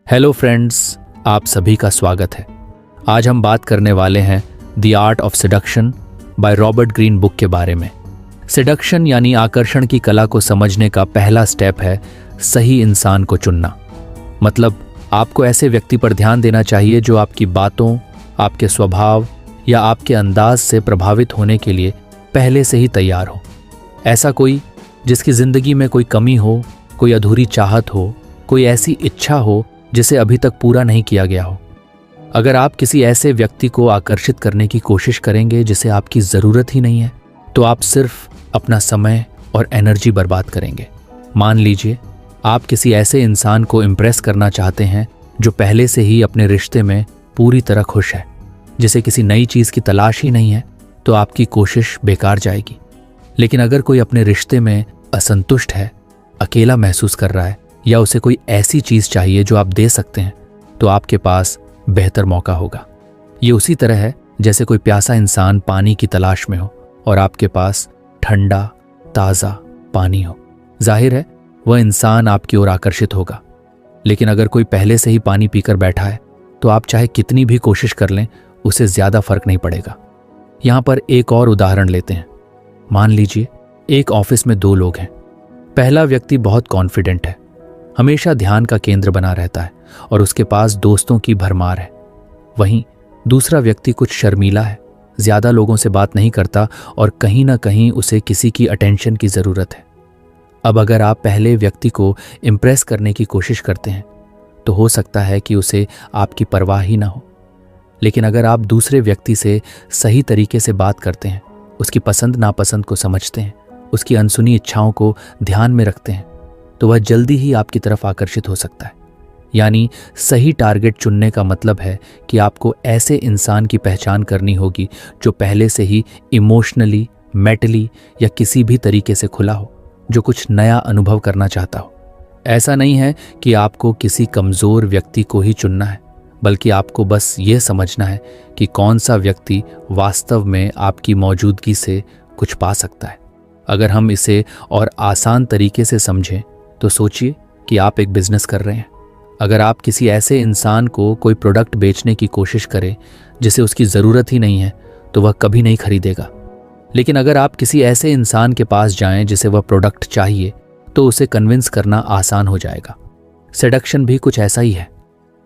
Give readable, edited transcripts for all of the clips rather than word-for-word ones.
Hello friends, आप सभी का स्वागत है। आज हम बात करने वाले हैं the art of seduction by Robert Greene book के बारे में। सेडक्शन यानी आकर्षण की कला को समझने का पहला स्टेप है सही इंसान को चुनना। मतलब आपको ऐसे व्यक्ति पर ध्यान देना चाहिए जो आपकी बातों, आपके स्वभाव या आपके अंदाज से प्रभावित होने के लिए पहले से ही तैयार हो। ऐसा कोई जिसकी जिंदगी में कोई कमी हो, कोई अधूरी चाहत हो, कोई ऐसी इच्छा हो जिसे अभी तक पूरा नहीं किया गया हो। अगर आप किसी ऐसे व्यक्ति को आकर्षित करने की कोशिश करेंगे जिसे आपकी ज़रूरत ही नहीं है, तो आप सिर्फ अपना समय और एनर्जी बर्बाद करेंगे। मान लीजिए आप किसी ऐसे इंसान को इम्प्रेस करना चाहते हैं जो पहले से ही अपने रिश्ते में पूरी तरह खुश है, जिसे किसी नई चीज़ की तलाश ही नहीं है, तो आपकी कोशिश बेकार जाएगी। लेकिन अगर कोई अपने रिश्ते में असंतुष्ट है, अकेला महसूस कर रहा है या उसे कोई ऐसी चीज़ चाहिए जो आप दे सकते हैं, तो आपके पास बेहतर मौका होगा। ये उसी तरह है जैसे कोई प्यासा इंसान पानी की तलाश में हो और आपके पास ठंडा ताज़ा पानी हो। जाहिर है वह इंसान आपकी ओर आकर्षित होगा। लेकिन अगर कोई पहले से ही पानी पीकर बैठा है, तो आप चाहे कितनी भी कोशिश कर लें, उसे ज़्यादा फर्क नहीं पड़ेगा। यहाँ पर एक और उदाहरण लेते हैं। मान लीजिए एक ऑफिस में दो लोग हैं। पहला व्यक्ति बहुत कॉन्फिडेंट है, हमेशा ध्यान का केंद्र बना रहता है और उसके पास दोस्तों की भरमार है। वहीं दूसरा व्यक्ति कुछ शर्मीला है, ज्यादा लोगों से बात नहीं करता और कहीं ना कहीं उसे किसी की अटेंशन की जरूरत है। अब अगर आप पहले व्यक्ति को इम्प्रेस करने की कोशिश करते हैं, तो हो सकता है कि उसे आपकी परवाह ही ना हो। लेकिन अगर आप दूसरे व्यक्ति से सही तरीके से बात करते हैं, उसकी पसंद नापसंद को समझते हैं, उसकी अनसुनी इच्छाओं को ध्यान में रखते हैं, तो वह जल्दी ही आपकी तरफ आकर्षित हो सकता है। यानी सही टारगेट चुनने का मतलब है कि आपको ऐसे इंसान की पहचान करनी होगी जो पहले से ही इमोशनली, मेंटली या किसी भी तरीके से खुला हो, जो कुछ नया अनुभव करना चाहता हो। ऐसा नहीं है कि आपको किसी कमज़ोर व्यक्ति को ही चुनना है, बल्कि आपको बस ये समझना है कि कौन सा व्यक्ति वास्तव में आपकी मौजूदगी से कुछ पा सकता है। अगर हम इसे और आसान तरीके से समझें, तो सोचिए कि आप एक बिजनेस कर रहे हैं। अगर आप किसी ऐसे इंसान को कोई प्रोडक्ट बेचने की कोशिश करें जिसे उसकी ज़रूरत ही नहीं है, तो वह कभी नहीं खरीदेगा। लेकिन अगर आप किसी ऐसे इंसान के पास जाएं जिसे वह प्रोडक्ट चाहिए, तो उसे कन्विंस करना आसान हो जाएगा। सेडक्शन भी कुछ ऐसा ही है।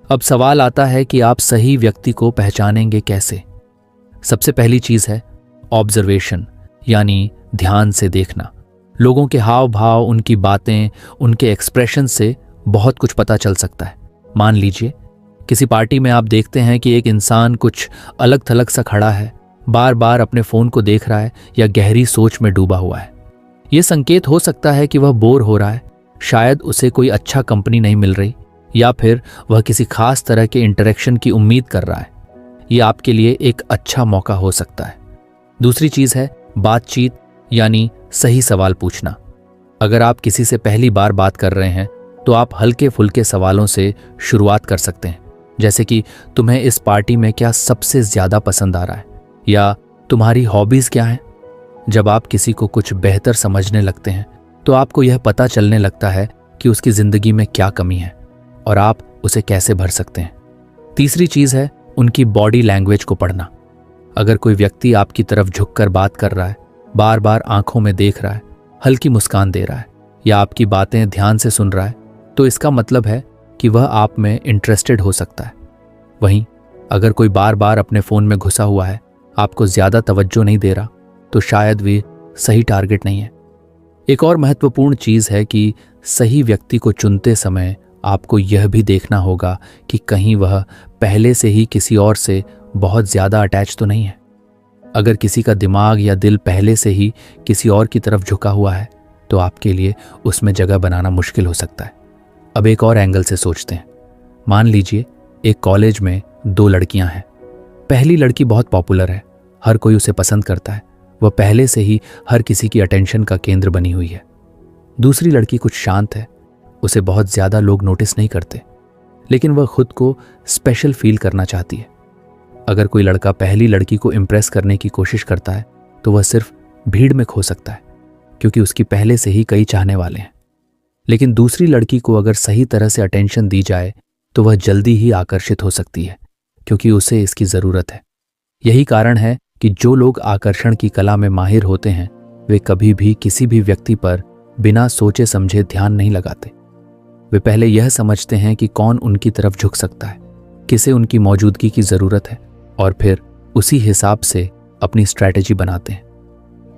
अब सवाल आता है कि आप सही व्यक्ति को पहचानेंगे कैसे। सबसे पहली चीज़ है ऑब्जर्वेशन, यानी ध्यान से देखना। लोगों के हाव भाव, उनकी बातें, उनके एक्सप्रेशन से बहुत कुछ पता चल सकता है। मान लीजिए किसी पार्टी में आप देखते हैं कि एक इंसान कुछ अलग थलग सा खड़ा है, बार बार अपने फ़ोन को देख रहा है या गहरी सोच में डूबा हुआ है। ये संकेत हो सकता है कि वह बोर हो रहा है, शायद उसे कोई अच्छा कंपनी नहीं मिल रही, या फिर वह किसी खास तरह के इंटरेक्शन की उम्मीद कर रहा है। ये आपके लिए एक अच्छा मौका हो सकता है। दूसरी चीज़ है बातचीत, यानी सही सवाल पूछना। अगर आप किसी से पहली बार बात कर रहे हैं, तो आप हल्के फुल्के सवालों से शुरुआत कर सकते हैं, जैसे कि तुम्हें इस पार्टी में क्या सबसे ज़्यादा पसंद आ रहा है, या तुम्हारी हॉबीज़ क्या हैं। जब आप किसी को कुछ बेहतर समझने लगते हैं, तो आपको यह पता चलने लगता है कि उसकी ज़िंदगी में क्या कमी है और आप उसे कैसे भर सकते हैं। तीसरी चीज़ है उनकी बॉडी लैंग्वेज को पढ़ना। अगर कोई व्यक्ति आपकी तरफ झुककर बात कर रहा है, बार बार आंखों में देख रहा है, हल्की मुस्कान दे रहा है या आपकी बातें ध्यान से सुन रहा है, तो इसका मतलब है कि वह आप में इंटरेस्टेड हो सकता है। वहीं अगर कोई बार बार अपने फ़ोन में घुसा हुआ है, आपको ज़्यादा तवज्जो नहीं दे रहा, तो शायद वे सही टारगेट नहीं है। एक और महत्वपूर्ण चीज़ है कि सही व्यक्ति को चुनते समय आपको यह भी देखना होगा कि कहीं वह पहले से ही किसी और से बहुत ज़्यादा अटैच तो नहीं है। अगर किसी का दिमाग या दिल पहले से ही किसी और की तरफ झुका हुआ है, तो आपके लिए उसमें जगह बनाना मुश्किल हो सकता है। अब एक और एंगल से सोचते हैं। मान लीजिए एक कॉलेज में दो लड़कियां हैं। पहली लड़की बहुत पॉपुलर है, हर कोई उसे पसंद करता है, वह पहले से ही हर किसी की अटेंशन का केंद्र बनी हुई है। दूसरी लड़की कुछ शांत है, उसे बहुत ज़्यादा लोग नोटिस नहीं करते, लेकिन वह खुद को स्पेशल फील करना चाहती है। अगर कोई लड़का पहली लड़की को इम्प्रेस करने की कोशिश करता है, तो वह सिर्फ भीड़ में खो सकता है, क्योंकि उसकी पहले से ही कई चाहने वाले हैं। लेकिन दूसरी लड़की को अगर सही तरह से अटेंशन दी जाए, तो वह जल्दी ही आकर्षित हो सकती है, क्योंकि उसे इसकी ज़रूरत है। यही कारण है कि जो लोग आकर्षण की कला में माहिर होते हैं वे कभी भी किसी भी व्यक्ति पर बिना सोचे समझे ध्यान नहीं लगाते। वे पहले यह समझते हैं कि कौन उनकी तरफ झुक सकता है, किसे उनकी मौजूदगी की ज़रूरत है, और फिर उसी हिसाब से अपनी स्ट्रैटेजी बनाते हैं।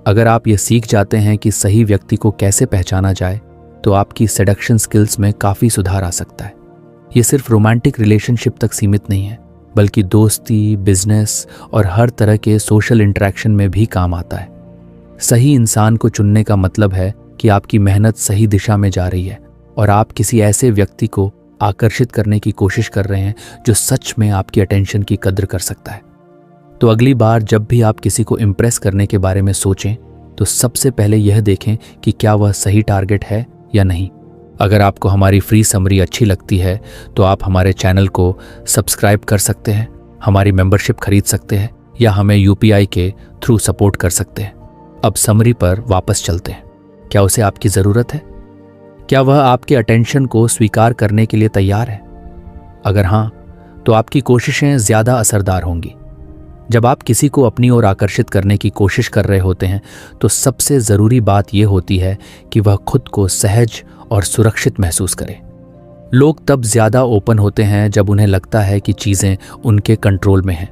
अगर आप ये सीख जाते हैं कि सही व्यक्ति को कैसे पहचाना जाए तो आपकी सेडक्शन स्किल्स में काफ़ी सुधार आ सकता है। ये सिर्फ रोमांटिक रिलेशनशिप तक सीमित नहीं है, बल्कि दोस्ती, बिजनेस और हर तरह के सोशल इंटरेक्शन में भी काम आता है। सही इंसान को चुनने का मतलब है कि आपकी मेहनत सही दिशा में जा रही है और आप किसी ऐसे व्यक्ति को आकर्षित करने की कोशिश कर रहे हैं जो सच में आपकी अटेंशन की कद्र कर सकता है। तो अगली बार जब भी आप किसी को इम्प्रेस करने के बारे में सोचें तो सबसे पहले यह देखें कि क्या वह सही टारगेट है या नहीं। अगर आपको हमारी फ्री समरी अच्छी लगती है तो आप हमारे चैनल को सब्सक्राइब कर सकते हैं, हमारी मेंबरशिप खरीद सकते हैं या हमें UPI के थ्रू सपोर्ट कर सकते हैं। अब समरी पर वापस चलते हैं। क्या उसे आपकी ज़रूरत है? क्या वह आपके अटेंशन को स्वीकार करने के लिए तैयार है? अगर हाँ, तो आपकी कोशिशें ज़्यादा असरदार होंगी। जब आप किसी को अपनी ओर आकर्षित करने की कोशिश कर रहे होते हैं तो सबसे ज़रूरी बात यह होती है कि वह खुद को सहज और सुरक्षित महसूस करे। लोग तब ज़्यादा ओपन होते हैं जब उन्हें लगता है कि चीज़ें उनके कंट्रोल में हैं।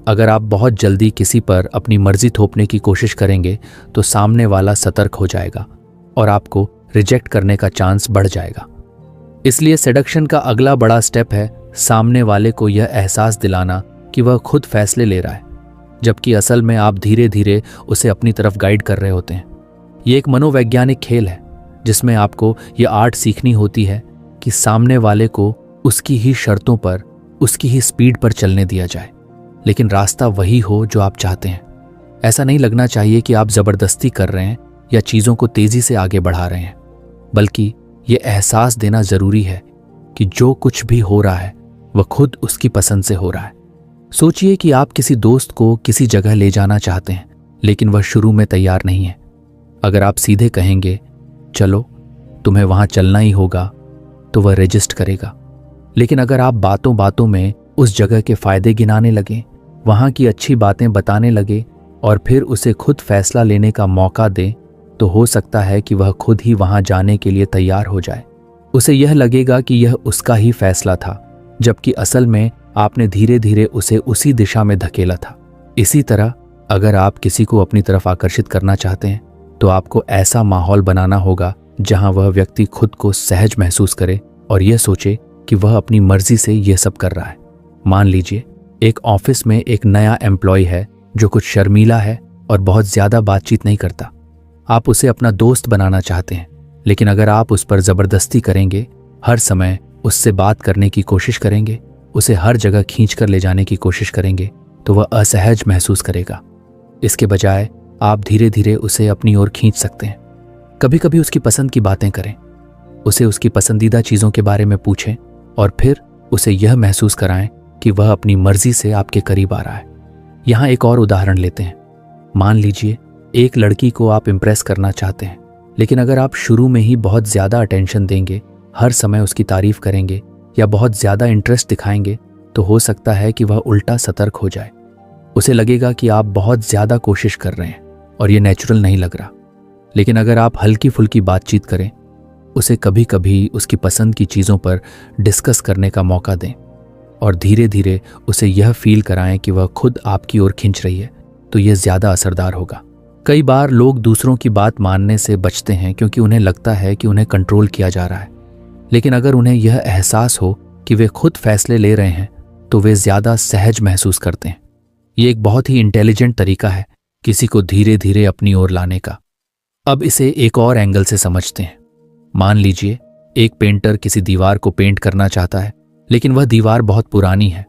अगर आप बहुत जल्दी किसी पर अपनी मर्जी थोपने की कोशिश करेंगे तो सामने वाला सतर्क हो जाएगा और आपको रिजेक्ट करने का चांस बढ़ जाएगा। इसलिए सेडक्शन का अगला बड़ा स्टेप है सामने वाले को यह एहसास दिलाना कि वह खुद फैसले ले रहा है, जबकि असल में आप धीरे धीरे उसे अपनी तरफ गाइड कर रहे होते हैं। ये एक मनोवैज्ञानिक खेल है जिसमें आपको यह आर्ट सीखनी होती है कि सामने वाले को उसकी ही शर्तों पर, उसकी ही स्पीड पर चलने दिया जाए, लेकिन रास्ता वही हो जो आप चाहते हैं। ऐसा नहीं लगना चाहिए कि आप जबरदस्ती कर रहे हैं या चीज़ों को तेजी से आगे बढ़ा रहे हैं, बल्कि ये एहसास देना जरूरी है कि जो कुछ भी हो रहा है वह खुद उसकी पसंद से हो रहा है। सोचिए कि आप किसी दोस्त को किसी जगह ले जाना चाहते हैं, लेकिन वह शुरू में तैयार नहीं है। अगर आप सीधे कहेंगे चलो तुम्हें वहां चलना ही होगा तो वह रजिस्ट करेगा। लेकिन अगर आप बातों बातों में उस जगह के फायदे गिनाने लगे, वहां की अच्छी बातें बताने लगे और फिर उसे खुद फैसला लेने का मौका दें, तो हो सकता है कि वह खुद ही वहां जाने के लिए तैयार हो जाए। उसे यह लगेगा कि यह उसका ही फैसला था, जबकि असल में आपने धीरे धीरे उसे उसी दिशा में धकेला था। इसी तरह अगर आप किसी को अपनी तरफ आकर्षित करना चाहते हैं तो आपको ऐसा माहौल बनाना होगा जहां वह व्यक्ति खुद को सहज महसूस करे और यह सोचे कि वह अपनी मर्जी से यह सब कर रहा है। मान लीजिए एक ऑफिस में एक नया एम्प्लॉय है जो कुछ शर्मीला है और बहुत ज़्यादा बातचीत नहीं करता। आप उसे अपना दोस्त बनाना चाहते हैं, लेकिन अगर आप उस पर ज़बरदस्ती करेंगे, हर समय उससे बात करने की कोशिश करेंगे, उसे हर जगह खींच कर ले जाने की कोशिश करेंगे, तो वह असहज महसूस करेगा। इसके बजाय आप धीरे धीरे उसे अपनी ओर खींच सकते हैं। कभी कभी उसकी पसंद की बातें करें, उसे उसकी पसंदीदा चीज़ों के बारे में पूछें और फिर उसे यह महसूस कराएं कि वह अपनी मर्जी से आपके करीब आ रहा है। यहाँ एक और उदाहरण लेते हैं। मान लीजिए एक लड़की को आप इम्प्रेस करना चाहते हैं, लेकिन अगर आप शुरू में ही बहुत ज़्यादा अटेंशन देंगे, हर समय उसकी तारीफ करेंगे या बहुत ज़्यादा इंटरेस्ट दिखाएंगे, तो हो सकता है कि वह उल्टा सतर्क हो जाए। उसे लगेगा कि आप बहुत ज़्यादा कोशिश कर रहे हैं और ये नेचुरल नहीं लग रहा। लेकिन अगर आप हल्की फुल्की बातचीत करें, उसे कभी कभी उसकी पसंद की चीज़ों पर डिस्कस करने का मौका दें और धीरे धीरे उसे यह फील कराएं कि वह खुद आपकी ओर खींच रही है, तो यह ज़्यादा असरदार होगा। कई बार लोग दूसरों की बात मानने से बचते हैं क्योंकि उन्हें लगता है कि उन्हें कंट्रोल किया जा रहा है, लेकिन अगर उन्हें यह एहसास हो कि वे खुद फैसले ले रहे हैं तो वे ज़्यादा सहज महसूस करते हैं। ये एक बहुत ही इंटेलिजेंट तरीका है किसी को धीरे धीरे अपनी ओर लाने का। अब इसे एक और एंगल से समझते हैं। मान लीजिए एक पेंटर किसी दीवार को पेंट करना चाहता है, लेकिन वह दीवार बहुत पुरानी है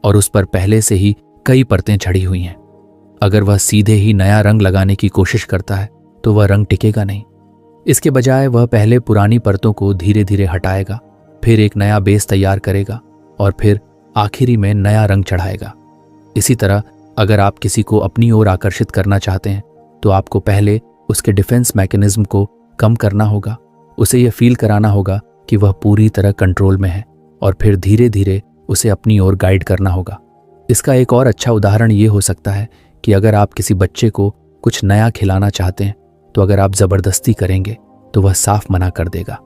और उस पर पहले से ही कई परतें चढ़ी हुई हैं। अगर वह सीधे ही नया रंग लगाने की कोशिश करता है तो वह रंग टिकेगा नहीं। इसके बजाय वह पहले पुरानी परतों को धीरे धीरे हटाएगा, फिर एक नया बेस तैयार करेगा और फिर आखिरी में नया रंग चढ़ाएगा। इसी तरह अगर आप किसी को अपनी ओर आकर्षित करना चाहते हैं तो आपको पहले उसके डिफेंस मैकेनिज्म को कम करना होगा। उसे यह फील कराना होगा कि वह पूरी तरह कंट्रोल में है और फिर धीरे धीरे उसे अपनी ओर गाइड करना होगा। इसका एक और अच्छा उदाहरण ये हो सकता है कि अगर आप किसी बच्चे को कुछ नया खिलाना चाहते हैं तो अगर आप ज़बरदस्ती करेंगे तो वह साफ मना कर देगा।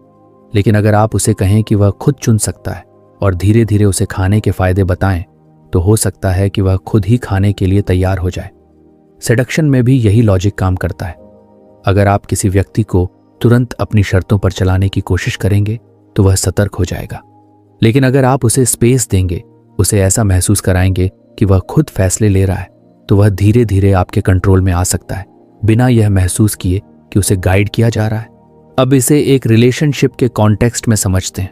लेकिन अगर आप उसे कहें कि वह खुद चुन सकता है और धीरे धीरे उसे खाने के फायदे बताएं तो हो सकता है कि वह खुद ही खाने के लिए तैयार हो जाए। सेडक्शन में भी यही लॉजिक काम करता है। अगर आप किसी व्यक्ति को तुरंत अपनी शर्तों पर चलाने की कोशिश करेंगे तो वह सतर्क हो जाएगा। लेकिन अगर आप उसे स्पेस देंगे, उसे ऐसा महसूस कराएंगे कि वह खुद फैसले ले रहा है, तो वह धीरे धीरे आपके कंट्रोल में आ सकता है, बिना यह महसूस किए कि उसे गाइड किया जा रहा है। अब इसे एक रिलेशनशिप के कॉन्टेक्स्ट में समझते हैं।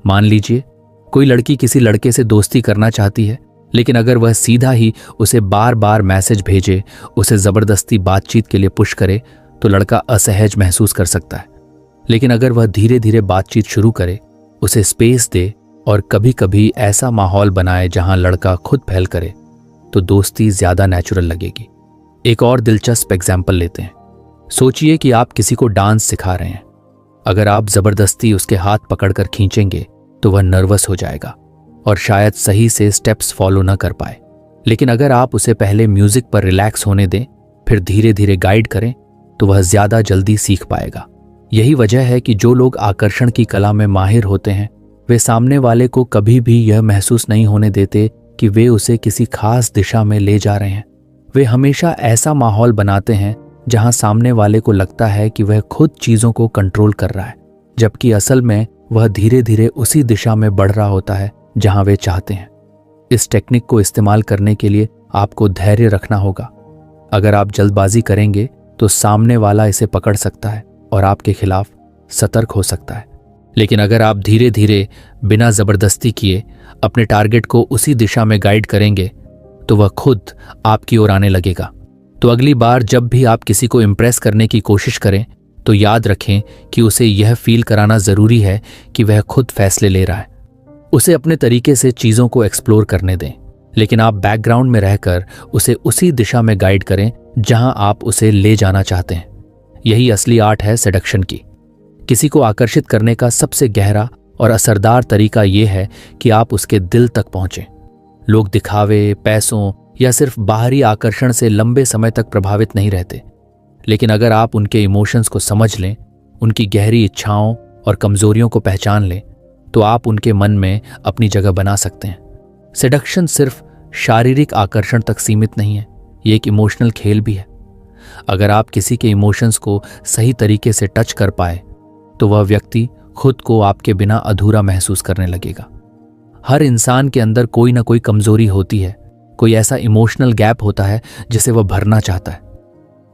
मान लीजिए कोई लड़की किसी लड़के से दोस्ती करना चाहती है, लेकिन अगर वह सीधा ही उसे बार बार मैसेज भेजे, उसे ज़बरदस्ती बातचीत के लिए पुश करे, तो लड़का असहज महसूस कर सकता है। लेकिन अगर वह धीरे धीरे बातचीत शुरू करे, उसे स्पेस दे और कभी कभी ऐसा माहौल बनाए जहां लड़का खुद पहल करे, तो दोस्ती ज़्यादा नेचुरल लगेगी। एक और दिलचस्प एग्जाम्पल लेते हैं। सोचिए कि आप किसी को डांस सिखा रहे हैं। अगर आप ज़बरदस्ती उसके हाथ पकड़कर खींचेंगे तो वह नर्वस हो जाएगा और शायद सही से स्टेप्स फॉलो न कर पाए। लेकिन अगर आप उसे पहले म्यूजिक पर रिलैक्स होने दें, फिर धीरे धीरे गाइड करें, तो वह ज़्यादा जल्दी सीख पाएगा। यही वजह है कि जो लोग आकर्षण की कला में माहिर होते हैं, वे सामने वाले को कभी भी यह महसूस नहीं होने देते कि वे उसे किसी खास दिशा में ले जा रहे हैं। वे हमेशा ऐसा माहौल बनाते हैं जहां सामने वाले को लगता है कि वह खुद चीज़ों को कंट्रोल कर रहा है, जबकि असल में वह धीरे धीरे उसी दिशा में बढ़ रहा होता है जहां वे चाहते हैं। इस टेक्निक को इस्तेमाल करने के लिए आपको धैर्य रखना होगा। अगर आप जल्दबाजी करेंगे तो सामने वाला इसे पकड़ सकता है और आपके खिलाफ सतर्क हो सकता है। लेकिन अगर आप धीरे धीरे बिना ज़बरदस्ती किए अपने टारगेट को उसी दिशा में गाइड करेंगे, तो वह खुद आपकी ओर आने लगेगा। तो अगली बार जब भी आप किसी को इम्प्रेस करने की कोशिश करें, तो याद रखें कि उसे यह फील कराना ज़रूरी है कि वह खुद फैसले ले रहा है। उसे अपने तरीके से चीज़ों को एक्सप्लोर करने दें, लेकिन आप बैकग्राउंड में रहकर उसे उसी दिशा में गाइड करें जहां आप उसे ले जाना चाहते हैं। यही असली आर्ट है सेडक्शन की। किसी को आकर्षित करने का सबसे गहरा और असरदार तरीका यह है कि आप उसके दिल तक पहुंचें। लोग दिखावे, पैसों या सिर्फ बाहरी आकर्षण से लंबे समय तक प्रभावित नहीं रहते, लेकिन अगर आप उनके इमोशंस को समझ लें, उनकी गहरी इच्छाओं और कमजोरियों को पहचान लें, तो आप उनके मन में अपनी जगह बना सकते हैं। सेडक्शन सिर्फ शारीरिक आकर्षण तक सीमित नहीं है, ये एक इमोशनल खेल भी है। अगर आप किसी के इमोशंस को सही तरीके से टच कर पाए, तो वह व्यक्ति खुद को आपके बिना अधूरा महसूस करने लगेगा। हर इंसान के अंदर कोई ना कोई कमजोरी होती है, कोई ऐसा इमोशनल गैप होता है जिसे वह भरना चाहता है।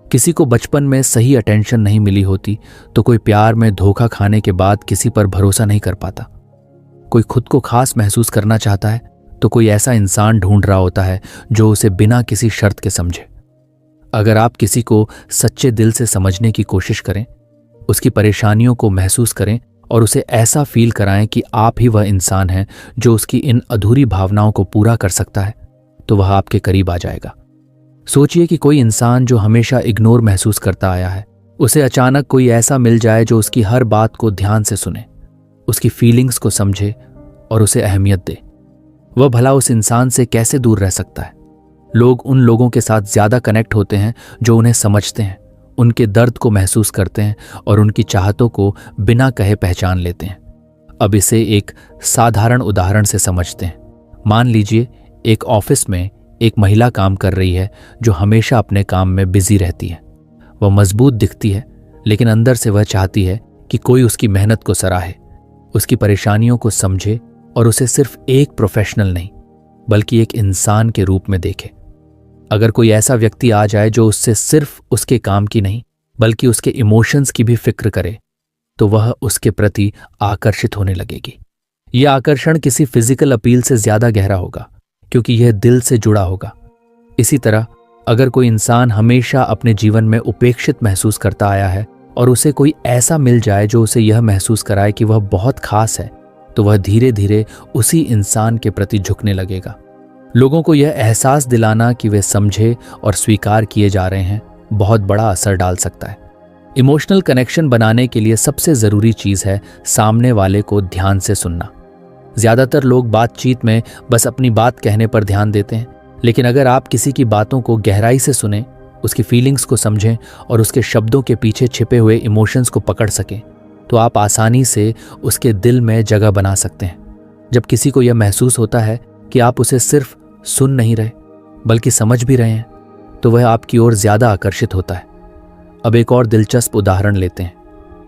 किसी को बचपन में सही अटेंशन नहीं मिली होती, तो कोई प्यार में धोखा खाने के बाद किसी पर भरोसा नहीं कर पाता। कोई खुद को खास महसूस करना चाहता है, तो कोई ऐसा इंसान ढूंढ रहा होता है जो उसे बिना किसी शर्त के समझे। अगर आप किसी को सच्चे दिल से समझने की कोशिश करें, उसकी परेशानियों को महसूस करें और उसे ऐसा फील कराएं कि आप ही वह इंसान हैं जो उसकी इन अधूरी भावनाओं को पूरा कर सकता है, तो वह आपके करीब आ जाएगा। सोचिए कि कोई इंसान जो हमेशा इग्नोर महसूस करता आया है, उसे अचानक कोई ऐसा मिल जाए जो उसकी हर बात को ध्यान से सुने, उसकी फीलिंग्स को समझे और उसे अहमियत दे। वह भला उस इंसान से कैसे दूर रह सकता है? लोग उन लोगों के साथ ज्यादा कनेक्ट होते हैं जो उन्हें समझते हैं, उनके दर्द को महसूस करते हैं और उनकी चाहतों को बिना कहे पहचान लेते हैं। अब इसे एक साधारण उदाहरण से समझते हैं। मान लीजिए एक ऑफिस में एक महिला काम कर रही है जो हमेशा अपने काम में बिजी रहती है। वह मजबूत दिखती है, लेकिन अंदर से वह चाहती है कि कोई उसकी मेहनत को सराहे, उसकी परेशानियों को समझे और उसे सिर्फ एक प्रोफेशनल नहीं बल्कि एक इंसान के रूप में देखे। अगर कोई ऐसा व्यक्ति आ जाए जो उससे सिर्फ उसके काम की नहीं बल्कि उसके इमोशंस की भी फिक्र करे, तो वह उसके प्रति आकर्षित होने लगेगी। यह आकर्षण किसी फिजिकल अपील से ज्यादा गहरा होगा, क्योंकि यह दिल से जुड़ा होगा। इसी तरह अगर कोई इंसान हमेशा अपने जीवन में उपेक्षित महसूस करता आया है और उसे कोई ऐसा मिल जाए जो उसे यह महसूस कराए कि वह बहुत खास है, तो वह धीरे धीरे उसी इंसान के प्रति झुकने लगेगा। लोगों को यह एहसास दिलाना कि वे समझे और स्वीकार किए जा रहे हैं बहुत बड़ा असर डाल सकता है। इमोशनल कनेक्शन बनाने के लिए सबसे ज़रूरी चीज़ है सामने वाले को ध्यान से सुनना। ज़्यादातर लोग बातचीत में बस अपनी बात कहने पर ध्यान देते हैं, लेकिन अगर आप किसी की बातों को गहराई से सुनें, उसकी फीलिंग्स को समझें और उसके शब्दों के पीछे छिपे हुए इमोशंस को पकड़ सकें, तो आप आसानी से उसके दिल में जगह बना सकते हैं। जब किसी को यह महसूस होता है कि आप उसे सिर्फ सुन नहीं रहे बल्कि समझ भी रहे हैं, तो वह आपकी ओर ज़्यादा आकर्षित होता है। अब एक और दिलचस्प उदाहरण लेते हैं।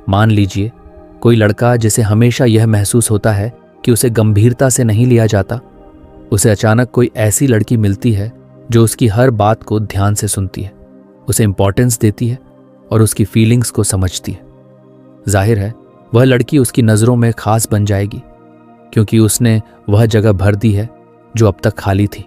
मान लीजिए कोई लड़का जिसे हमेशा यह महसूस होता है कि उसे गंभीरता से नहीं लिया जाता, उसे अचानक कोई ऐसी लड़की मिलती है जो उसकी हर बात को ध्यान से सुनती है, उसे इंपॉर्टेंस देती है और उसकी फीलिंग्स को समझती है। जाहिर है वह लड़की उसकी नज़रों में खास बन जाएगी, क्योंकि उसने वह जगह भर दी है जो अब तक खाली थी।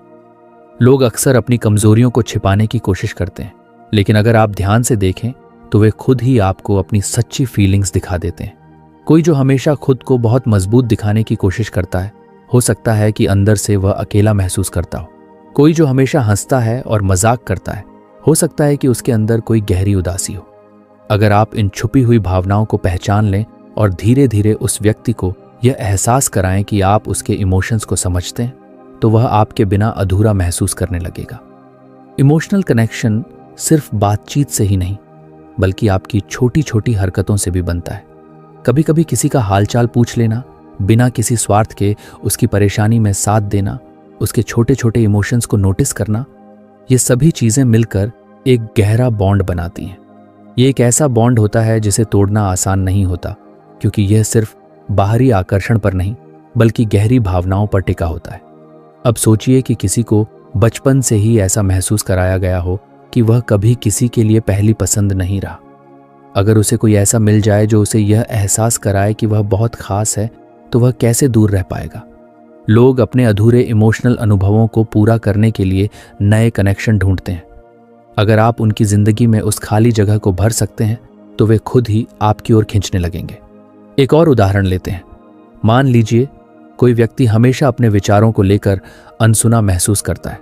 लोग अक्सर अपनी कमजोरियों को छिपाने की कोशिश करते हैं, लेकिन अगर आप ध्यान से देखें तो वे खुद ही आपको अपनी सच्ची फीलिंग्स दिखा देते हैं। कोई जो हमेशा खुद को बहुत मजबूत दिखाने की कोशिश करता है, हो सकता है कि अंदर से वह अकेला महसूस करता हो। कोई जो हमेशा हंसता है और मजाक करता है, हो सकता है कि उसके अंदर कोई गहरी उदासी हो। अगर आप इन छुपी हुई भावनाओं को पहचान लें और धीरे धीरे उस व्यक्ति को यह एहसास कराएं कि आप उसके इमोशंस को समझते हैं, तो वह आपके बिना अधूरा महसूस करने लगेगा। इमोशनल कनेक्शन सिर्फ बातचीत से ही नहीं, बल्कि आपकी छोटी छोटी हरकतों से भी बनता है। कभी कभी किसी का हालचाल पूछ लेना, बिना किसी स्वार्थ के उसकी परेशानी में साथ देना, उसके छोटे छोटे इमोशंस को नोटिस करना, ये सभी चीज़ें मिलकर एक गहरा बॉन्ड बनाती हैं। ये एक ऐसा बॉन्ड होता है जिसे तोड़ना आसान नहीं होता, क्योंकि यह सिर्फ बाहरी आकर्षण पर नहीं बल्कि गहरी भावनाओं पर टिका होता है। अब सोचिए कि किसी को बचपन से ही ऐसा महसूस कराया गया हो कि वह कभी किसी के लिए पहली पसंद नहीं रहा। अगर उसे कोई ऐसा मिल जाए जो उसे यह एहसास कराए कि वह बहुत खास है, तो वह कैसे दूर रह पाएगा। लोग अपने अधूरे इमोशनल अनुभवों को पूरा करने के लिए नए कनेक्शन ढूंढते हैं। अगर आप उनकी जिंदगी में उस खाली जगह को भर सकते हैं, तो वे खुद ही आपकी ओर खींचने लगेंगे। एक और उदाहरण लेते हैं। मान लीजिए कोई व्यक्ति हमेशा अपने विचारों को लेकर अनसुना महसूस करता है।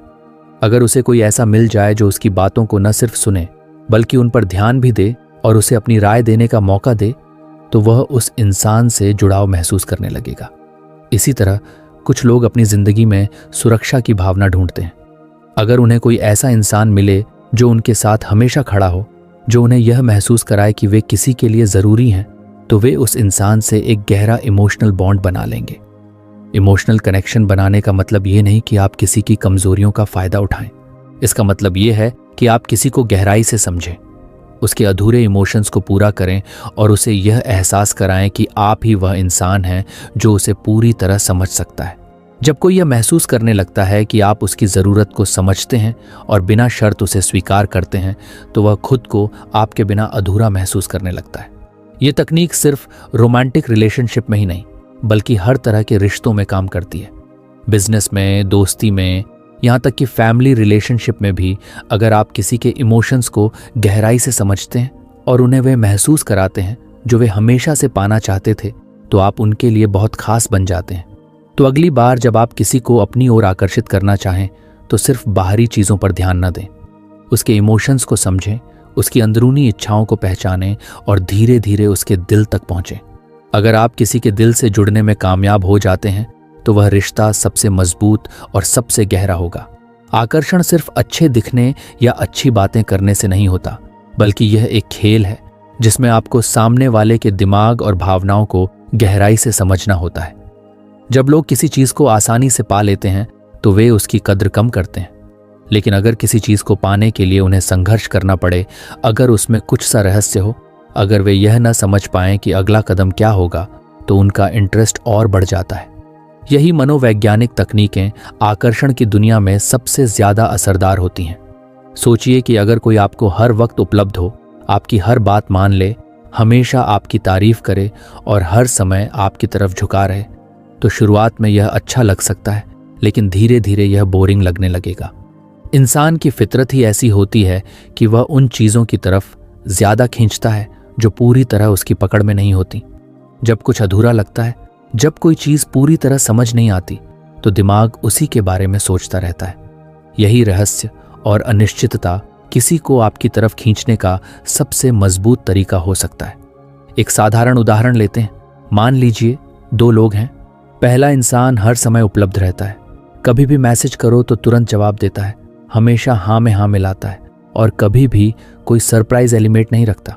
अगर उसे कोई ऐसा मिल जाए जो उसकी बातों को न सिर्फ सुने बल्कि उन पर ध्यान भी दे और उसे अपनी राय देने का मौका दे, तो वह उस इंसान से जुड़ाव महसूस करने लगेगा। इसी तरह कुछ लोग अपनी जिंदगी में सुरक्षा की भावना ढूंढते हैं। अगर उन्हें कोई ऐसा इंसान मिले जो उनके साथ हमेशा खड़ा हो, जो उन्हें यह महसूस कराए कि वे किसी के लिए ज़रूरी हैं, तो वे उस इंसान से एक गहरा इमोशनल बॉन्ड बना लेंगे। इमोशनल कनेक्शन बनाने का मतलब ये नहीं कि आप किसी की कमजोरियों का फ़ायदा उठाएं। इसका मतलब ये है कि आप किसी को गहराई से समझें, उसके अधूरे इमोशंस को पूरा करें और उसे यह एहसास कराएं कि आप ही वह इंसान हैं जो उसे पूरी तरह समझ सकता है। जब कोई यह महसूस करने लगता है कि आप उसकी ज़रूरत को समझते हैं और बिना शर्त उसे स्वीकार करते हैं, तो वह खुद को आपके बिना अधूरा महसूस करने लगता है। ये तकनीक सिर्फ रोमांटिक रिलेशनशिप में ही नहीं बल्कि हर तरह के रिश्तों में काम करती है। बिजनेस में, दोस्ती में, यहाँ तक कि फैमिली रिलेशनशिप में भी अगर आप किसी के इमोशंस को गहराई से समझते हैं और उन्हें वे महसूस कराते हैं जो वे हमेशा से पाना चाहते थे, तो आप उनके लिए बहुत खास बन जाते हैं। तो अगली बार जब आप किसी को अपनी ओर आकर्षित करना चाहें, तो सिर्फ बाहरी चीज़ों पर ध्यान न दें। उसके इमोशंस को समझें, उसकी अंदरूनी इच्छाओं को पहचानें और धीरे धीरे उसके दिल तक पहुँचें। अगर आप किसी के दिल से जुड़ने में कामयाब हो जाते हैं, तो वह रिश्ता सबसे मजबूत और सबसे गहरा होगा। आकर्षण सिर्फ अच्छे दिखने या अच्छी बातें करने से नहीं होता, बल्कि यह एक खेल है जिसमें आपको सामने वाले के दिमाग और भावनाओं को गहराई से समझना होता है। जब लोग किसी चीज़ को आसानी से पा लेते हैं, तो वे उसकी कद्र कम करते हैं। लेकिन अगर किसी चीज़ को पाने के लिए उन्हें संघर्ष करना पड़े, अगर उसमें कुछ सा रहस्य हो, अगर वे यह न समझ पाएं कि अगला कदम क्या होगा, तो उनका इंटरेस्ट और बढ़ जाता है। यही मनोवैज्ञानिक तकनीकें आकर्षण की दुनिया में सबसे ज़्यादा असरदार होती हैं। सोचिए कि अगर कोई आपको हर वक्त उपलब्ध हो, आपकी हर बात मान ले, हमेशा आपकी तारीफ करे और हर समय आपकी तरफ झुका रहे, तो शुरुआत में यह अच्छा लग सकता है, लेकिन धीरे धीरे यह बोरिंग लगने लगेगा। इंसान की फितरत ही ऐसी होती है कि वह उन चीज़ों की तरफ ज़्यादा खींचता है जो पूरी तरह उसकी पकड़ में नहीं होती। जब कुछ अधूरा लगता है, जब कोई चीज़ पूरी तरह समझ नहीं आती, तो दिमाग उसी के बारे में सोचता रहता है। यही रहस्य और अनिश्चितता किसी को आपकी तरफ खींचने का सबसे मजबूत तरीका हो सकता है। एक साधारण उदाहरण लेते हैं। मान लीजिए 2 लोग हैं, पहला इंसान हर समय उपलब्ध रहता है, कभी भी मैसेज करो तो तुरंत जवाब देता है, हमेशा हाँ में हाँ मिलाता है और कभी भी कोई सरप्राइज एलिमेंट नहीं रखता।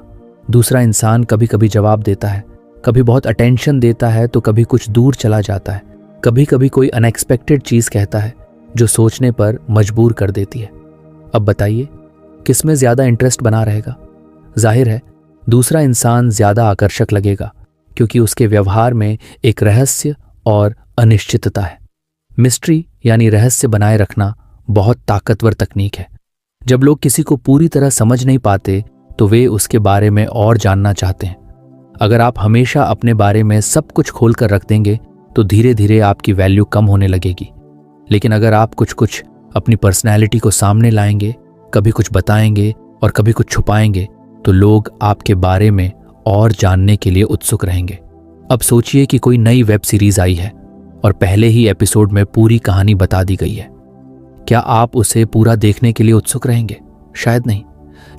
दूसरा इंसान कभी कभी जवाब देता है, कभी बहुत अटेंशन देता है तो कभी कुछ दूर चला जाता है, कभी कभी कोई अनएक्सपेक्टेड चीज कहता है जो सोचने पर मजबूर कर देती है। अब बताइए किसमें ज्यादा इंटरेस्ट बना रहेगा? जाहिर है दूसरा इंसान ज्यादा आकर्षक लगेगा, क्योंकि उसके व्यवहार में एक रहस्य और अनिश्चितता है। मिस्ट्री यानी रहस्य बनाए रखना बहुत ताकतवर तकनीक है। जब लोग किसी को पूरी तरह समझ नहीं पाते तो वे उसके बारे में और जानना चाहते हैं। अगर आप हमेशा अपने बारे में सब कुछ खोलकर रख देंगे तो धीरे धीरे आपकी वैल्यू कम होने लगेगी। लेकिन अगर आप कुछ कुछ अपनी पर्सनैलिटी को सामने लाएंगे, कभी कुछ बताएंगे और कभी कुछ छुपाएंगे, तो लोग आपके बारे में और जानने के लिए उत्सुक रहेंगे। अब सोचिए कि कोई नई वेब सीरीज आई है और पहले ही एपिसोड में पूरी कहानी बता दी गई है। क्या आप उसे पूरा देखने के लिए उत्सुक रहेंगे? शायद नहीं।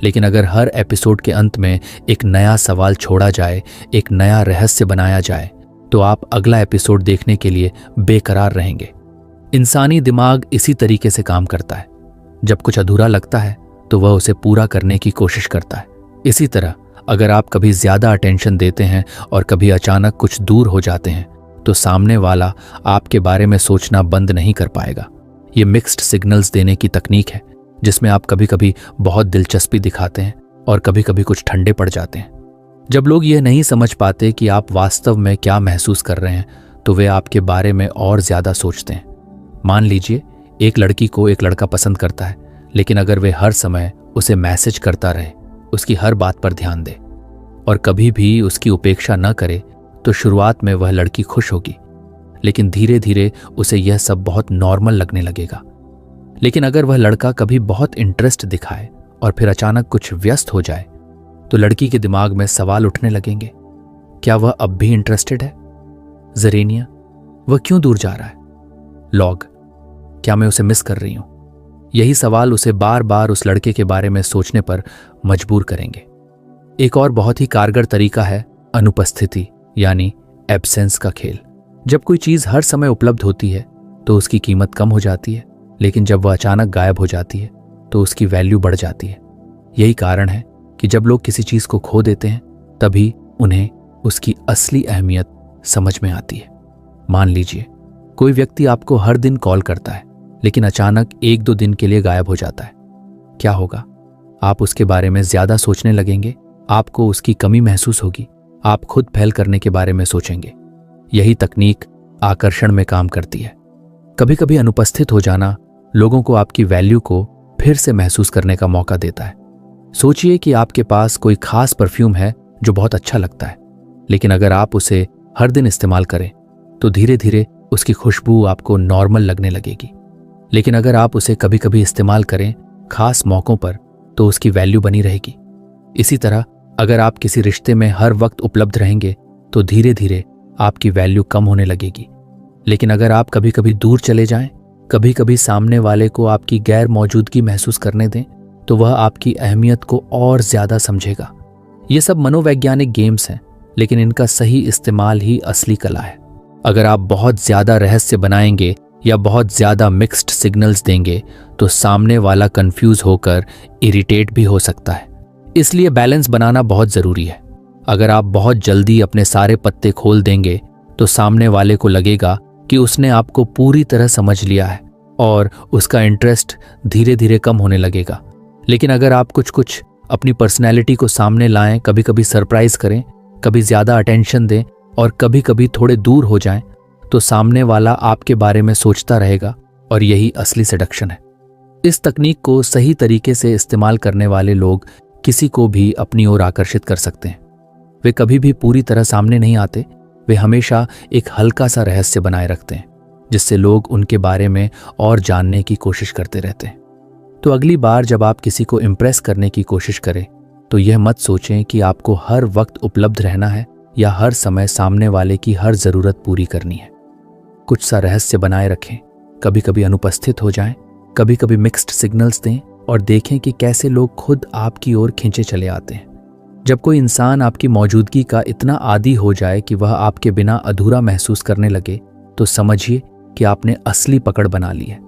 लेकिन अगर हर एपिसोड के अंत में एक नया सवाल छोड़ा जाए, एक नया रहस्य बनाया जाए, तो आप अगला एपिसोड देखने के लिए बेकरार रहेंगे। इंसानी दिमाग इसी तरीके से काम करता है। जब कुछ अधूरा लगता है तो वह उसे पूरा करने की कोशिश करता है। इसी तरह अगर आप कभी ज्यादा अटेंशन देते हैं और कभी अचानक कुछ दूर हो जाते हैं, तो सामने वाला आपके बारे में सोचना बंद नहीं कर पाएगा। ये मिक्स्ड सिग्नल्स देने की तकनीक है, जिसमें आप कभी कभी बहुत दिलचस्पी दिखाते हैं और कभी कभी कुछ ठंडे पड़ जाते हैं। जब लोग यह नहीं समझ पाते कि आप वास्तव में क्या महसूस कर रहे हैं, तो वे आपके बारे में और ज्यादा सोचते हैं। मान लीजिए एक लड़की को एक लड़का पसंद करता है, लेकिन अगर वे हर समय उसे मैसेज करता रहे, उसकी हर बात पर ध्यान दे और कभी भी उसकी उपेक्षा न करे, तो शुरुआत में वह लड़की खुश होगी, लेकिन धीरे धीरे उसे यह सब बहुत नॉर्मल लगने लगेगा। लेकिन अगर वह लड़का कभी बहुत इंटरेस्ट दिखाए और फिर अचानक कुछ व्यस्त हो जाए, तो लड़की के दिमाग में सवाल उठने लगेंगे, क्या वह अब भी इंटरेस्टेड है? जरेनिया, वह क्यों दूर जा रहा है? लॉग, क्या मैं उसे मिस कर रही हूं? यही सवाल उसे बार बार उस लड़के के बारे में सोचने पर मजबूर करेंगे। एक और बहुत ही कारगर तरीका है अनुपस्थिति यानी एब्सेंस का खेल। जब कोई चीज हर समय उपलब्ध होती है तो उसकी कीमत कम हो जाती है, लेकिन जब वह अचानक गायब हो जाती है तो उसकी वैल्यू बढ़ जाती है। यही कारण है कि जब लोग किसी चीज को खो देते हैं, तभी उन्हें उसकी असली अहमियत समझ में आती है। मान लीजिए कोई व्यक्ति आपको हर दिन कॉल करता है, लेकिन अचानक 1-2 दिन के लिए गायब हो जाता है। क्या होगा? आप उसके बारे में ज्यादा सोचने लगेंगे, आपको उसकी कमी महसूस होगी, आप खुद फैल करने के बारे में सोचेंगे। यही तकनीक आकर्षण में काम करती है। कभी कभी अनुपस्थित हो जाना लोगों को आपकी वैल्यू को फिर से महसूस करने का मौका देता है। सोचिए कि आपके पास कोई खास परफ्यूम है जो बहुत अच्छा लगता है, लेकिन अगर आप उसे हर दिन इस्तेमाल करें तो धीरे धीरे उसकी खुशबू आपको नॉर्मल लगने लगेगी। लेकिन अगर आप उसे कभी कभी इस्तेमाल करें खास मौकों पर, तो उसकी वैल्यू बनी रहेगी। इसी तरह अगर आप किसी रिश्ते में हर वक्त उपलब्ध रहेंगे तो धीरे धीरे आपकी वैल्यू कम होने लगेगी। लेकिन अगर आप कभी कभी दूर चले जाएं, कभी कभी सामने वाले को आपकी गैर मौजूदगी महसूस करने दें, तो वह आपकी अहमियत को और ज्यादा समझेगा। ये सब मनोवैज्ञानिक गेम्स हैं, लेकिन इनका सही इस्तेमाल ही असली कला है। अगर आप बहुत ज्यादा रहस्य बनाएंगे या बहुत ज्यादा मिक्स्ड सिग्नल्स देंगे, तो सामने वाला कंफ्यूज होकर इरिटेट भी हो सकता है। इसलिए बैलेंस बनाना बहुत जरूरी है। अगर आप बहुत जल्दी अपने सारे पत्ते खोल देंगे, तो सामने वाले को लगेगा कि उसने आपको पूरी तरह समझ लिया है और उसका इंटरेस्ट धीरे धीरे कम होने लगेगा। लेकिन अगर आप कुछ कुछ अपनी पर्सनैलिटी को सामने लाएं, कभी कभी सरप्राइज करें, कभी ज्यादा अटेंशन दें और कभी कभी थोड़े दूर हो जाएं, तो सामने वाला आपके बारे में सोचता रहेगा और यही असली सेडक्शन है। इस तकनीक को सही तरीके से इस्तेमाल करने वाले लोग किसी को भी अपनी ओर आकर्षित कर सकते हैं। वे कभी भी पूरी तरह सामने नहीं आते, वे हमेशा एक हल्का सा रहस्य बनाए रखते हैं, जिससे लोग उनके बारे में और जानने की कोशिश करते रहते हैं। तो अगली बार जब आप किसी को इम्प्रेस करने की कोशिश करें, तो यह मत सोचें कि आपको हर वक्त उपलब्ध रहना है या हर समय सामने वाले की हर जरूरत पूरी करनी है। कुछ सा रहस्य बनाए रखें, कभी कभी अनुपस्थित हो जाएं, कभी कभी मिक्स्ड सिग्नल्स दें और देखें कि कैसे लोग खुद आपकी ओर खींचे चले आते हैं। जब कोई इंसान आपकी मौजूदगी का इतना आदी हो जाए कि वह आपके बिना अधूरा महसूस करने लगे, तो समझिए कि आपने असली पकड़ बना ली है।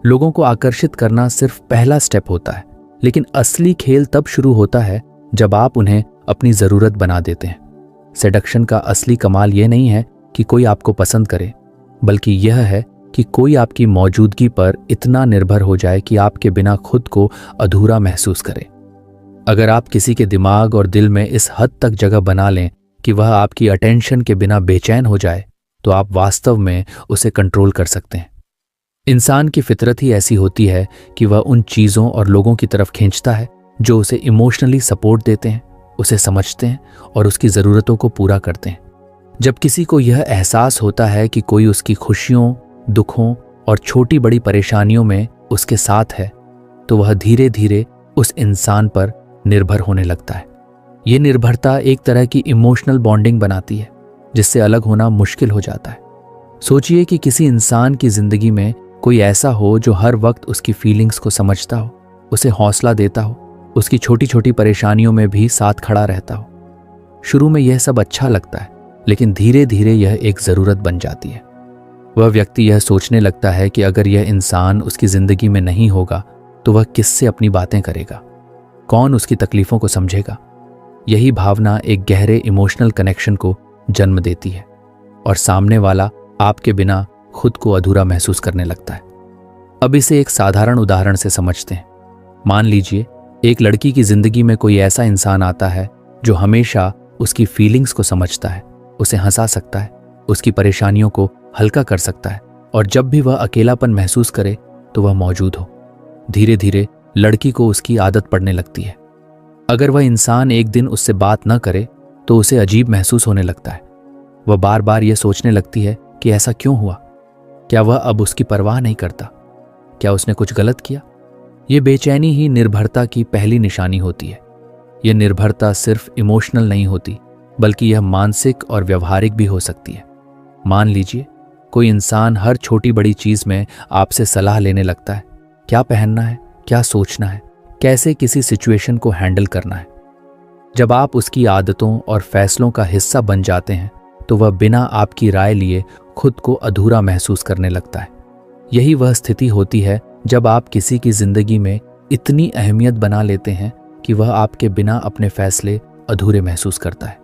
लोगों को आकर्षित करना सिर्फ पहला स्टेप होता है, लेकिन असली खेल तब शुरू होता है जब आप उन्हें अपनी जरूरत बना देते हैं। सेडक्शन का असली कमाल यह नहीं है कि कोई आपको पसंद करे, बल्कि यह है कि कोई आपकी मौजूदगी पर इतना निर्भर हो जाए कि आपके बिना खुद को अधूरा महसूस करे। अगर आप किसी के दिमाग और दिल में इस हद तक जगह बना लें कि वह आपकी अटेंशन के बिना बेचैन हो जाए, तो आप वास्तव में उसे कंट्रोल कर सकते हैं। इंसान की फितरत ही ऐसी होती है कि वह उन चीज़ों और लोगों की तरफ खींचता है जो उसे इमोशनली सपोर्ट देते हैं, उसे समझते हैं और उसकी ज़रूरतों को पूरा करते हैं। जब किसी को यह एहसास होता है कि कोई उसकी खुशियों, दुखों और छोटी बड़ी परेशानियों में उसके साथ है, तो वह धीरे धीरे उस इंसान पर निर्भर होने लगता है। ये निर्भरता एक तरह की इमोशनल बॉन्डिंग बनाती है, जिससे अलग होना मुश्किल हो जाता है। सोचिए कि किसी इंसान की जिंदगी में कोई ऐसा हो जो हर वक्त उसकी फीलिंग्स को समझता हो, उसे हौसला देता हो, उसकी छोटी छोटी परेशानियों में भी साथ खड़ा रहता हो। शुरू में यह सब अच्छा लगता है, लेकिन धीरे धीरे यह एक ज़रूरत बन जाती है। वह व्यक्ति यह सोचने लगता है कि अगर यह इंसान उसकी ज़िंदगी में नहीं होगा तो वह किससे अपनी बातें करेगा, कौन उसकी तकलीफ़ों को समझेगा। यही भावना एक गहरे इमोशनल कनेक्शन को जन्म देती है और सामने वाला आपके बिना खुद को अधूरा महसूस करने लगता है। अब इसे एक साधारण उदाहरण से समझते हैं। मान लीजिए एक लड़की की ज़िंदगी में कोई ऐसा इंसान आता है जो हमेशा उसकी फीलिंग्स को समझता है, उसे हंसा सकता है, उसकी परेशानियों को हल्का कर सकता है, और जब भी वह अकेलापन महसूस करे तो वह मौजूद हो। धीरे धीरे लड़की को उसकी आदत पड़ने लगती है। अगर वह इंसान एक दिन उससे बात न करे तो उसे अजीब महसूस होने लगता है। वह बार बार यह सोचने लगती है कि ऐसा क्यों हुआ, क्या वह अब उसकी परवाह नहीं करता, क्या उसने कुछ गलत किया। ये बेचैनी ही निर्भरता की पहली निशानी होती है। यह निर्भरता सिर्फ इमोशनल नहीं होती, बल्कि यह मानसिक और व्यवहारिक भी हो सकती है। मान लीजिए कोई इंसान हर छोटी बड़ी चीज़ में आपसे सलाह लेने लगता है, क्या पहनना है, क्या सोचना है, कैसे किसी सिचुएशन को हैंडल करना है। जब आप उसकी आदतों और फैसलों का हिस्सा बन जाते हैं तो वह बिना आपकी राय लिए खुद को अधूरा महसूस करने लगता है। यही वह स्थिति होती है जब आप किसी की जिंदगी में इतनी अहमियत बना लेते हैं कि वह आपके बिना अपने फैसले अधूरे महसूस करता है।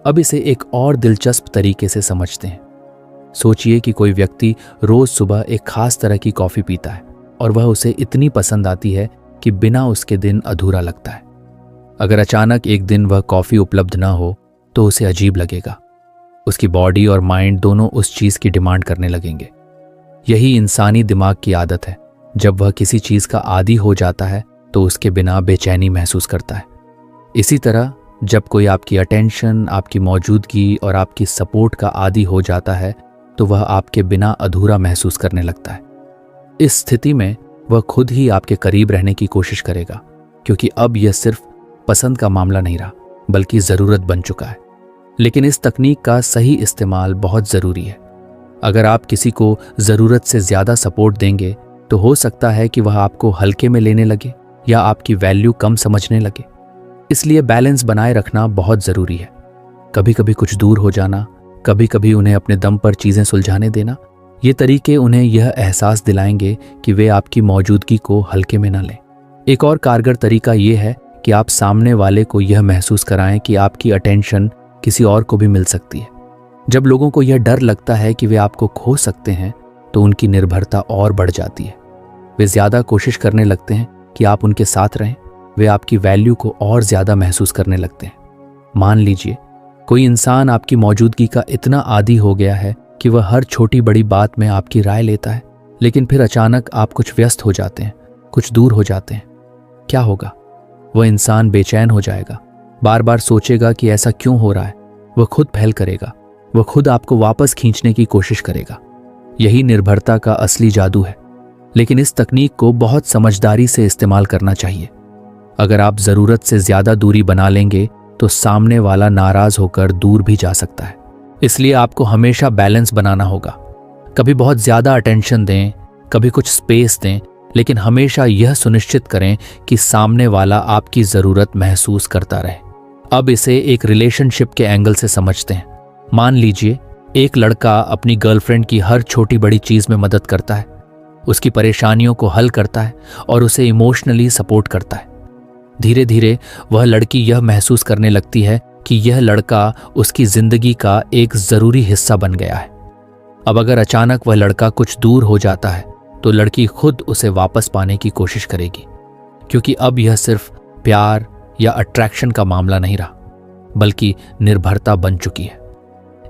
अब इसे एक और दिलचस्प तरीके से समझते हैं। सोचिए कि कोई व्यक्ति रोज सुबह एक खास तरह की कॉफ़ी पीता है और वह उसे इतनी पसंद आती है कि बिना उसके दिन अधूरा लगता है। अगर अचानक एक दिन वह कॉफ़ी उपलब्ध ना हो तो उसे अजीब लगेगा। उसकी बॉडी और माइंड दोनों उस चीज़ की डिमांड करने लगेंगे। यही इंसानी दिमाग की आदत है। जब वह किसी चीज़ का आदी हो जाता है तो उसके बिना बेचैनी महसूस करता है। इसी तरह जब कोई आपकी अटेंशन, आपकी मौजूदगी और आपकी सपोर्ट का आदी हो जाता है तो वह आपके बिना अधूरा महसूस करने लगता है। इस स्थिति में वह खुद ही आपके करीब रहने की कोशिश करेगा, क्योंकि अब यह सिर्फ पसंद का मामला नहीं रहा, बल्कि ज़रूरत बन चुका है। लेकिन इस तकनीक का सही इस्तेमाल बहुत ज़रूरी है। अगर आप किसी को ज़रूरत से ज़्यादा सपोर्ट देंगे तो हो सकता है कि वह आपको हल्के में लेने लगे या आपकी वैल्यू कम समझने लगे। इसलिए बैलेंस बनाए रखना बहुत ज़रूरी है। कभी कभी कुछ दूर हो जाना, कभी कभी उन्हें अपने दम पर चीज़ें सुलझाने देना, ये तरीके उन्हें यह एहसास दिलाएंगे कि वे आपकी मौजूदगी को हल्के में न लें। एक और कारगर तरीका ये है कि आप सामने वाले को यह महसूस कराएं कि आपकी अटेंशन किसी और को भी मिल सकती है। जब लोगों को यह डर लगता है कि वे आपको खो सकते हैं तो उनकी निर्भरता और बढ़ जाती है। वे ज़्यादा कोशिश करने लगते हैं कि आप उनके साथ रहें। वे आपकी वैल्यू को और ज़्यादा महसूस करने लगते हैं। मान लीजिए कोई इंसान आपकी मौजूदगी का इतना आदी हो गया है कि वह हर छोटी बड़ी बात में आपकी राय लेता है, लेकिन फिर अचानक आप कुछ व्यस्त हो जाते हैं, कुछ दूर हो जाते हैं। क्या होगा? वह इंसान बेचैन हो जाएगा, बार बार सोचेगा कि ऐसा क्यों हो रहा है। वह खुद पहल करेगा, वह खुद आपको वापस खींचने की कोशिश करेगा। यही निर्भरता का असली जादू है। लेकिन इस तकनीक को बहुत समझदारी से इस्तेमाल करना चाहिए। अगर आप ज़रूरत से ज़्यादा दूरी बना लेंगे तो सामने वाला नाराज होकर दूर भी जा सकता है। इसलिए आपको हमेशा बैलेंस बनाना होगा। कभी बहुत ज़्यादा अटेंशन दें, कभी कुछ स्पेस दें, लेकिन हमेशा यह सुनिश्चित करें कि सामने वाला आपकी ज़रूरत महसूस करता रहे। अब इसे एक रिलेशनशिप के एंगल से समझते हैं। मान लीजिए एक लड़का अपनी गर्लफ्रेंड की हर छोटी बड़ी चीज में मदद करता है, उसकी परेशानियों को हल करता है और उसे इमोशनली सपोर्ट करता है। धीरे धीरे वह लड़की यह महसूस करने लगती है कि यह लड़का उसकी जिंदगी का एक जरूरी हिस्सा बन गया है। अब अगर अचानक वह लड़का कुछ दूर हो जाता है तो लड़की खुद उसे वापस पाने की कोशिश करेगी, क्योंकि अब यह सिर्फ प्यार या अट्रैक्शन का मामला नहीं रहा, बल्कि निर्भरता बन चुकी है।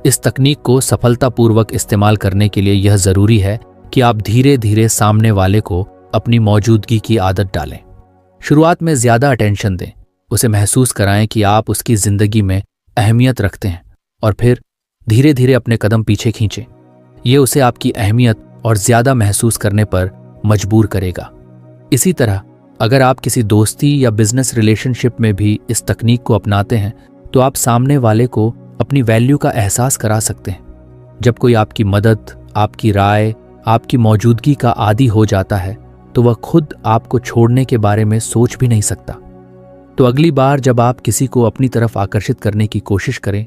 इस तकनीक को सफलतापूर्वक इस्तेमाल करने के लिए यह जरूरी है कि आप धीरे धीरे सामने वाले को अपनी मौजूदगी की आदत डालें। शुरुआत में ज्यादा अटेंशन दें, उसे महसूस कराएं कि आप उसकी जिंदगी में अहमियत रखते हैं, और फिर धीरे धीरे अपने कदम पीछे खींचें। यह उसे आपकी अहमियत और ज्यादा महसूस करने पर मजबूर करेगा। इसी तरह अगर आप किसी दोस्ती या बिजनेस रिलेशनशिप में भी इस तकनीक को अपनाते हैं तो आप सामने वाले को अपनी वैल्यू का एहसास करा सकते हैं। जब कोई आपकी मदद, आपकी राय, आपकी मौजूदगी का आदी हो जाता है तो वह खुद आपको छोड़ने के बारे में सोच भी नहीं सकता। तो अगली बार जब आप किसी को अपनी तरफ आकर्षित करने की कोशिश करें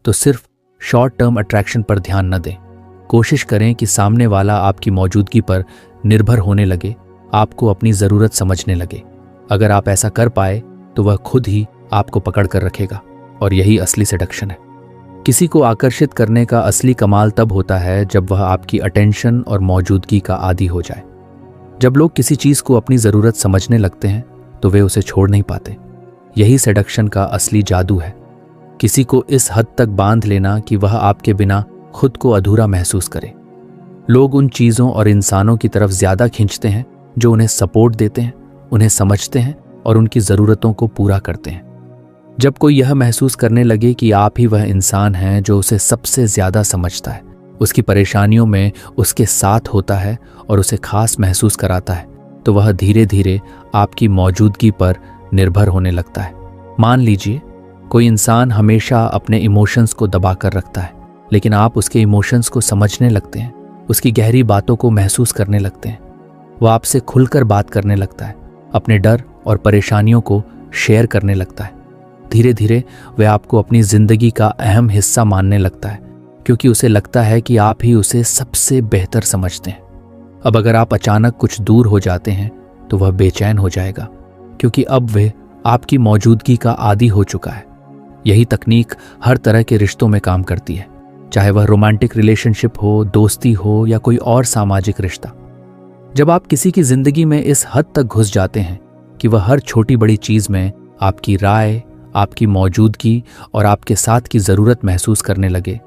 तो सिर्फ शॉर्ट टर्म अट्रैक्शन पर ध्यान न दें। कोशिश करें कि सामने वाला आपकी मौजूदगी पर निर्भर होने लगे, आपको अपनी ज़रूरत समझने लगे। अगर आप ऐसा कर पाए तो वह खुद ही आपको पकड़ कर रखेगा, और यही असली सेडक्शन है। किसी को आकर्षित करने का असली कमाल तब होता है जब वह आपकी अटेंशन और मौजूदगी का आदी हो जाए। जब लोग किसी चीज़ को अपनी ज़रूरत समझने लगते हैं तो वे उसे छोड़ नहीं पाते। यही सेडक्शन का असली जादू है, किसी को इस हद तक बांध लेना कि वह आपके बिना खुद को अधूरा महसूस करे। लोग उन चीज़ों और इंसानों की तरफ ज़्यादा खींचते हैं जो उन्हें सपोर्ट देते हैं, उन्हें समझते हैं और उनकी ज़रूरतों को पूरा करते हैं। जब कोई यह महसूस करने लगे कि आप ही वह इंसान हैं जो उसे सबसे ज़्यादा समझता है, उसकी परेशानियों में उसके साथ होता है और उसे खास महसूस कराता है, तो वह धीरे धीरे आपकी मौजूदगी पर निर्भर होने लगता है। मान लीजिए कोई इंसान हमेशा अपने इमोशंस को दबा कर रखता है, लेकिन आप उसके इमोशंस को समझने लगते हैं, उसकी गहरी बातों को महसूस करने लगते हैं। वह आपसे खुलकर बात करने लगता है, अपने डर और परेशानियों को शेयर करने लगता है। धीरे धीरे वह आपको अपनी जिंदगी का अहम हिस्सा मानने लगता है, क्योंकि उसे लगता है कि आप ही उसे सबसे बेहतर समझते हैं। अब अगर आप अचानक कुछ दूर हो जाते हैं तो वह बेचैन हो जाएगा, क्योंकि अब वह आपकी मौजूदगी का आदी हो चुका है। यही तकनीक हर तरह के रिश्तों में काम करती है, चाहे वह रोमांटिक रिलेशनशिप हो, दोस्ती हो या कोई और सामाजिक रिश्ता। जब आप किसी की जिंदगी में इस हद तक घुस जाते हैं कि वह हर छोटी बड़ी चीज में आपकी राय, आपकी मौजूदगी और आपके साथ की जरूरत महसूस करने लगे,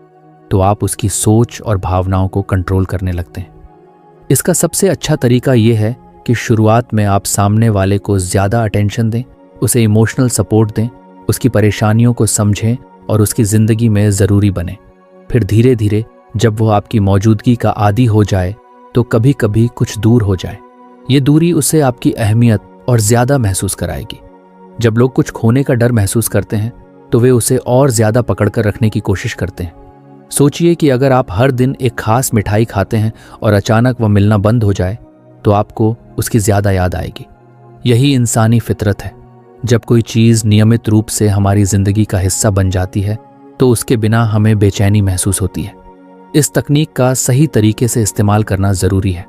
तो आप उसकी सोच और भावनाओं को कंट्रोल करने लगते हैं। इसका सबसे अच्छा तरीका यह है कि शुरुआत में आप सामने वाले को ज्यादा अटेंशन दें, उसे इमोशनल सपोर्ट दें, उसकी परेशानियों को समझें और उसकी जिंदगी में जरूरी बने। फिर धीरे धीरे जब वो आपकी मौजूदगी का आदी हो जाए तो कभी कभी कुछ दूर हो जाए। ये दूरी उसे आपकी अहमियत और ज्यादा महसूस कराएगी। जब लोग कुछ खोने का डर महसूस करते हैं तो वे उसे और ज्यादा पकड़कर रखने की कोशिश करते हैं। सोचिए कि अगर आप हर दिन एक खास मिठाई खाते हैं और अचानक वह मिलना बंद हो जाए तो आपको उसकी ज्यादा याद आएगी। यही इंसानी फितरत है। जब कोई चीज नियमित रूप से हमारी जिंदगी का हिस्सा बन जाती है तो उसके बिना हमें बेचैनी महसूस होती है। इस तकनीक का सही तरीके से इस्तेमाल करना जरूरी है।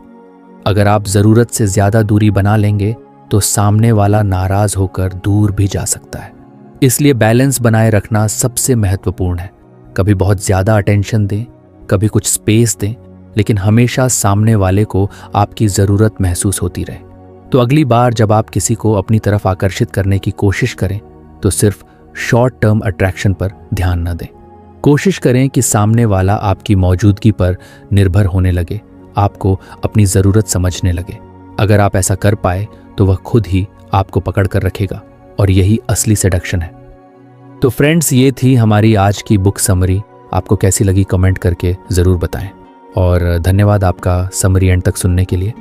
अगर आप जरूरत से ज्यादा दूरी बना लेंगे तो सामने वाला नाराज होकर दूर भी जा सकता है। इसलिए बैलेंस बनाए रखना सबसे महत्वपूर्ण है। कभी बहुत ज्यादा अटेंशन दें, कभी कुछ स्पेस दें, लेकिन हमेशा सामने वाले को आपकी जरूरत महसूस होती रहे। तो अगली बार जब आप किसी को अपनी तरफ आकर्षित करने की कोशिश करें तो सिर्फ शॉर्ट टर्म अट्रैक्शन पर ध्यान न दें। कोशिश करें कि सामने वाला आपकी मौजूदगी पर निर्भर होने लगे, आपको अपनी ज़रूरत समझने लगे। अगर आप ऐसा कर पाए तो वह खुद ही आपको पकड़ कर रखेगा, और यही असली सेडक्शन है। तो फ्रेंड्स, ये थी हमारी आज की बुक समरी। आपको कैसी लगी कमेंट करके ज़रूर बताएं, और धन्यवाद आपका समरी एंड तक सुनने के लिए।